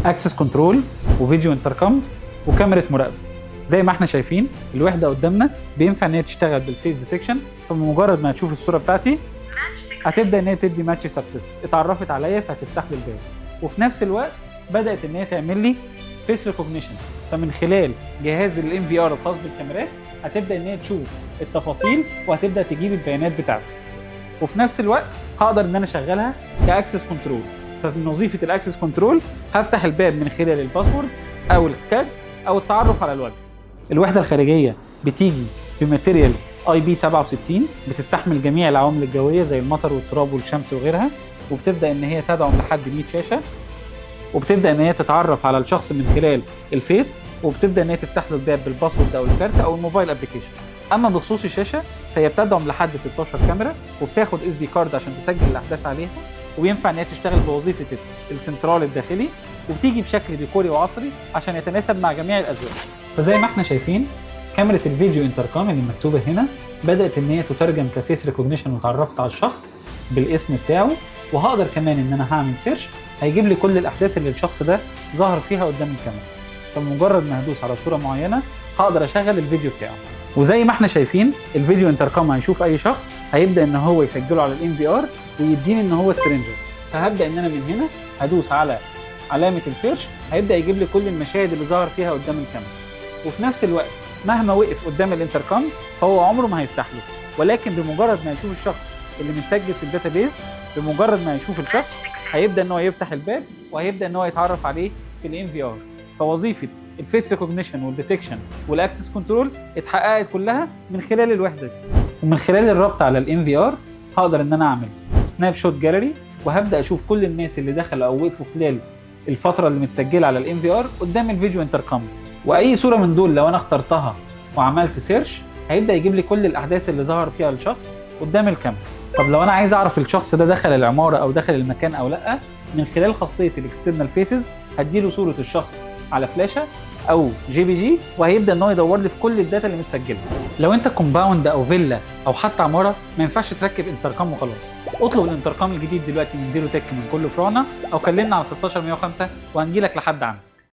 اكسس كنترول وفيديو انتركم وكاميرا مراقبه. زي ما احنا شايفين الوحده قدامنا بينفع ان هي تشتغل بالفيس ديتكشن، فبمجرد ما تشوف الصوره بتاعتي هتبدا ان هي تدي ماتش سكسس، اتعرفت عليا فهتفتح لي الباب. وفي نفس الوقت بدات ان هي تعمل لي فيس ريكوجنيشن، فمن خلال جهاز الام في ار الخاص بالكاميرات هتبدا ان هي تشوف التفاصيل وهتبدا تجيب البيانات بتاعتي. وفي نفس الوقت هقدر ان انا اشغلها كاكسس كنترول، فمن وظيفه الاكسس كنترول هفتح الباب من خلال الباسورد او الكاد او التعرف على الوجه. الوحده الخارجيه بتيجي بماتيريال اي بي 67 بتستحمل جميع العوامل الجويه زي المطر والتراب والشمس وغيرها، وبتبدا ان هي تدعم لحد 100 شاشه، وبتبدا ان هي تتعرف على الشخص من خلال الفيس، وبتبدا ان هي تفتح له الباب بالباسورد او الكارت او الموبايل ابلكيشن. اما بخصوص الشاشه فهي بتدعم لحد 16 كاميرا، وبتاخد اس دي كارد عشان تسجل الاحداث عليها، وبينفع ان هي تشتغل بوظيفه السنترال الداخلي، وبتيجي بشكل ديكوري وعصري عشان يتناسب مع جميع الاذواق. فزي ما احنا شايفين كاميرا الفيديو انتركام اللي مكتوبه هنا بدات ان هي تترجم كفيس ريكوجنيشن، وتعرفت على الشخص بالاسم بتاعه، وهقدر كمان ان انا هعمل سيرش هيجيب لي كل الاحداث اللي الشخص ده ظهر فيها قدام الكاميرا. فمجرد ما هدوس على صوره معينه هقدر اشغل الفيديو بتاعه. وزي ما احنا شايفين الفيديو انتركام هيشوف اي شخص هيبدا ان هو يسجله على الام في ار ويديني ان هو سترينجر، فهبدا ان انا من هنا هدوس على علامه السيرش هيبدا يجيب لي كل المشاهد اللي ظهر فيها قدام الكاميرا. وفي نفس الوقت مهما وقف قدام الانتركام فهو عمره ما هيفتح له، ولكن بمجرد ما يشوف الشخص اللي متسجل في الداتابيز، بمجرد ما يشوف الشخص هيبدا ان هو يفتح الباب وهيبدا ان هو يتعرف عليه في الام في ار. فوظيفه الفيس ريكوجنيشن والديتكشن والاكسس كنترول اتحققت كلها من خلال الوحده دي. ومن خلال الربط على الام في ار هقدر ان انا اعمل سناب شوت جاليري، وهبدا اشوف كل الناس اللي دخلوا او وقفوا خلال الفتره اللي متسجله على الام في ار قدام الفيديو انتركام. واي صوره من دول لو انا اخترتها وعملت سيرش هيبدا يجيب لي كل الاحداث اللي ظهر فيها الشخص قدام الكاميرا. طب لو انا عايز اعرف الشخص ده دخل العماره او دخل المكان او لا، من خلال خاصيه الاكسترنال فيسز هديله صوره الشخص على فلاشه او جي بي جي، وهيبدا ان هو يدور لي في كل الداتا اللي متسجله. لو انت كومباوند او فيلا او حتى عماره ما ينفعش تركب انتركام وخلاص، اطلب الانتركام الجديد دلوقتي من زيرو تك من كل فروعنا، او كلمنا على 16105 وهنجي لك لحد عندك.